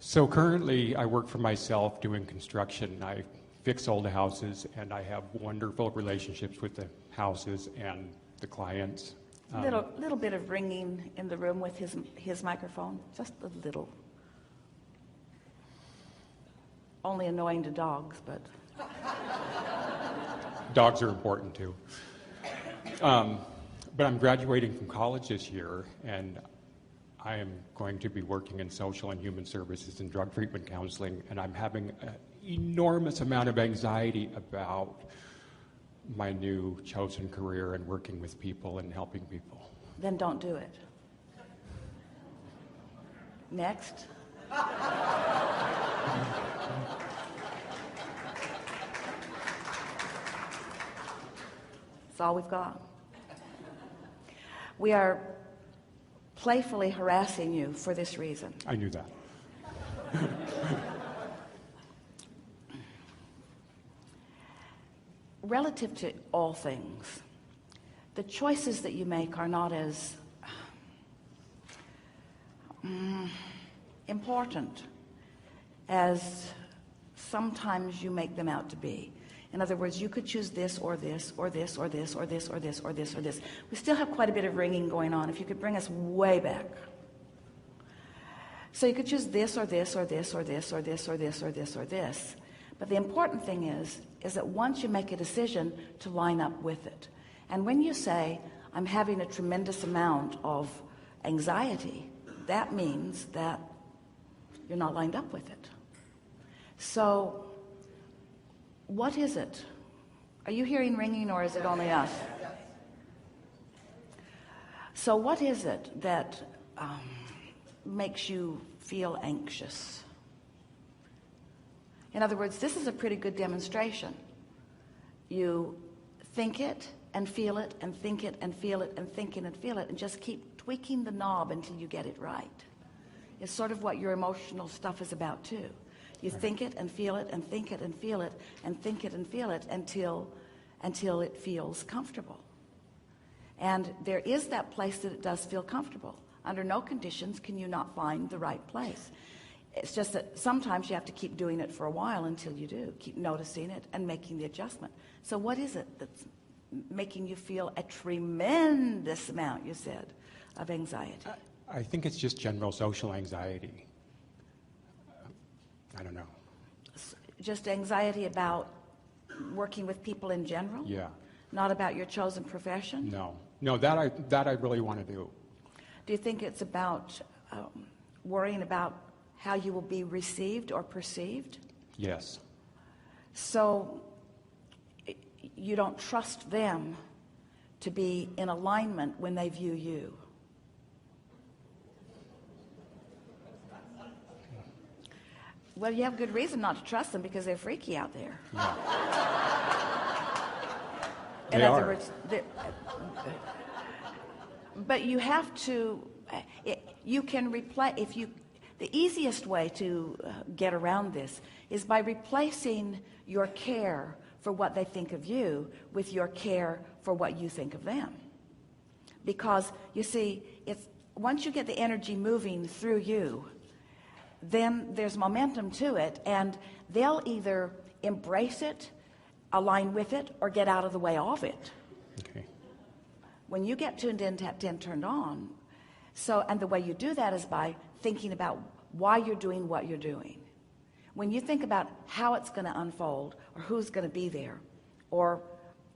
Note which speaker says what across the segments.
Speaker 1: So currently, I work for myself doing construction. I fix old houses, and I have wonderful relationships with the houses and the clients.
Speaker 2: Little bit of ringing in the room with his microphone, just a little. Only annoying to dogs, but...
Speaker 1: Dogs are important too. But I'm graduating from college this year, and I am going to be working in social and human services and drug treatment counseling, and I'm having an enormous amount of anxiety about my new chosen career and working with people and helping people.
Speaker 2: Then don't do it. Next. That's all we've got. We are playfully harassing you for this reason.
Speaker 1: I knew that.
Speaker 2: Relative to all things, the choices that you make are not as important as sometimes you make them out to be. In other words, you could choose this or this or this or this or this or this or this or this. We still have quite a bit of ringing going on. If you could bring us way back. So you could choose this or this or this or this or this or this or this or this. But the important thing is that once you make a decision, to line up with it. And when you say, I'm having a tremendous amount of anxiety, that means that you're not lined up with it. So what is it? Are you hearing ringing, or is it only us? So what is it that makes you feel anxious? In other words, this is a pretty good demonstration. You think it and feel it and think it and feel it and think it and feel it, and just keep tweaking the knob until you get it right. It's sort of what your emotional stuff is about too. You think it and feel it and think it and feel it and think it and feel it until it feels comfortable. And there is that place that it does feel comfortable. Under no conditions can you not find the right place. It's just that sometimes you have to keep doing it for a while until you do. Keep noticing it and making the adjustment. So what is it that's making you feel a tremendous amount, you said, of anxiety?
Speaker 1: I think it's just general social anxiety. I don't know.
Speaker 2: Just anxiety about working with people in general?
Speaker 1: Yeah.
Speaker 2: Not about your chosen profession?
Speaker 1: No, that I really want to do.
Speaker 2: Do you think it's about worrying about how you will be received or perceived?
Speaker 1: Yes.
Speaker 2: So you don't trust them to be in alignment when they view you? Well, you have good reason not to trust them because they're freaky out there.
Speaker 1: Yeah.
Speaker 2: In other words, but you have to, you can replace, the easiest way to get around this is by replacing your care for what they think of you with your care for what you think of them. Because, you see, once you get the energy moving through you, then there's momentum to it, and they'll either embrace it, align with it, or get out of the way of it.
Speaker 1: Okay.
Speaker 2: When you get tuned in, tapped in, turned on, and the way you do that is by thinking about why you're doing what you're doing. When you think about how it's going to unfold, or who's going to be there, or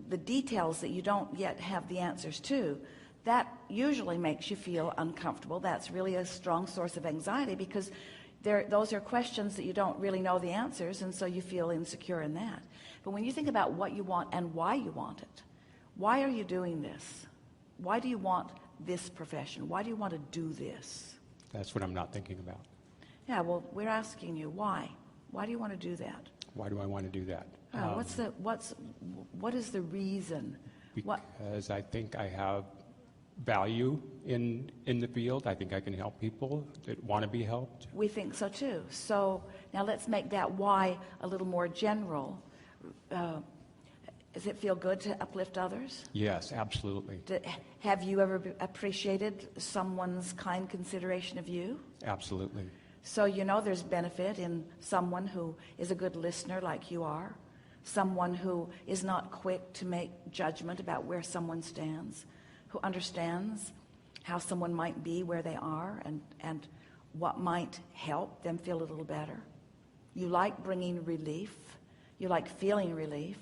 Speaker 2: the details that you don't yet have the answers to, that usually makes you feel uncomfortable. That's really a strong source of anxiety, because those are questions that you don't really know the answers, and so you feel insecure in that. But when you think about what you want and why you want it, why are you doing this? Why do you want this profession? Why do you want to do this?
Speaker 1: That's what I'm not thinking about.
Speaker 2: Yeah, well, we're asking you why. Why do you want to do that?
Speaker 1: Why do I want to do that?
Speaker 2: What is the reason?
Speaker 1: Because I think I have value in the field. I think I can help people that want to be helped.
Speaker 2: We think so too. So now let's make that why a little more general. Does it feel good to uplift others?
Speaker 1: Yes, absolutely.
Speaker 2: Have you ever appreciated someone's kind consideration of you?
Speaker 1: Absolutely.
Speaker 2: So there's benefit in someone who is a good listener like you are, someone who is not quick to make judgment about where someone stands, who understands how someone might be where they are and what might help them feel a little better. You like bringing relief, you like feeling relief,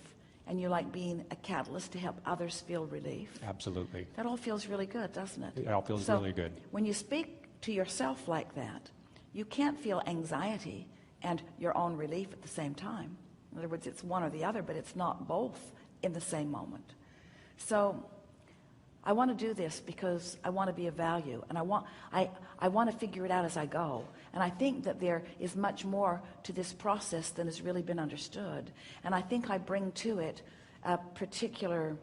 Speaker 2: and you like being a catalyst to help others feel relief.
Speaker 1: Absolutely.
Speaker 2: That all feels really good, doesn't it?
Speaker 1: It all feels really good.
Speaker 2: When you speak to yourself like that, you can't feel anxiety and your own relief at the same time. In other words, it's one or the other, but it's not both in the same moment. So I want to do this because I want to be of value, and I want to figure it out as I go. And I think that there is much more to this process than has really been understood. And I think I bring to it a particular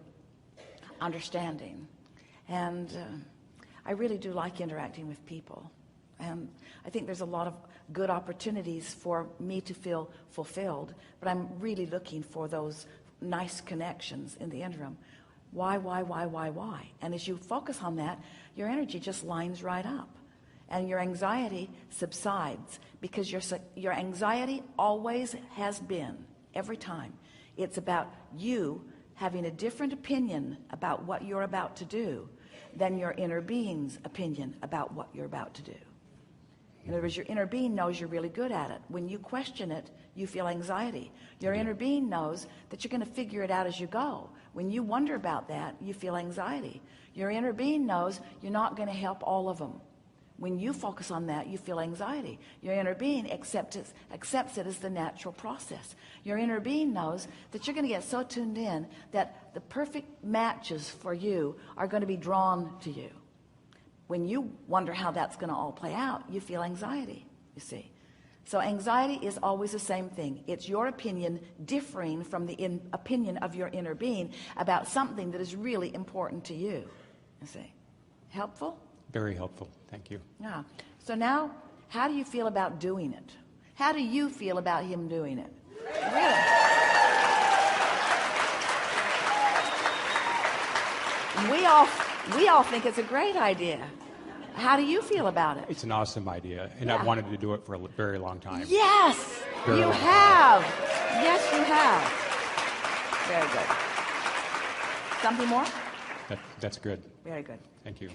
Speaker 2: understanding. And I really do like interacting with people. And I think there's a lot of good opportunities for me to feel fulfilled, but I'm really looking for those nice connections in the interim. Why? And as you focus on that, your energy just lines right up. And your anxiety subsides, because your anxiety always has been, every time. It's about you having a different opinion about what you're about to do than your inner being's opinion about what you're about to do. In other words, your inner being knows you're really good at it. When you question it, you feel anxiety. Your inner being knows that you're going to figure it out as you go. When you wonder about that, you feel anxiety. Your inner being knows you're not going to help all of them. When you focus on that, you feel anxiety. Your inner being accepts it as the natural process. Your inner being knows that you're going to get so tuned in that the perfect matches for you are going to be drawn to you. When you wonder how that's going to all play out, you feel anxiety, you see. So anxiety is always the same thing. It's your opinion differing from the opinion of your inner being about something that is really important to you, you see. Helpful?
Speaker 1: Very helpful. Thank you.
Speaker 2: Yeah. So now, how do you feel about doing it? How do you feel about him doing it? Really? We all think it's a great idea. How do you feel about it?
Speaker 1: It's an awesome idea, and
Speaker 2: Yeah.
Speaker 1: I've wanted to do it for a very long time.
Speaker 2: Yes,
Speaker 1: Very
Speaker 2: you
Speaker 1: long
Speaker 2: have. Yes, you have. Very good. Something more?
Speaker 1: That's good.
Speaker 2: Very good.
Speaker 1: Thank you.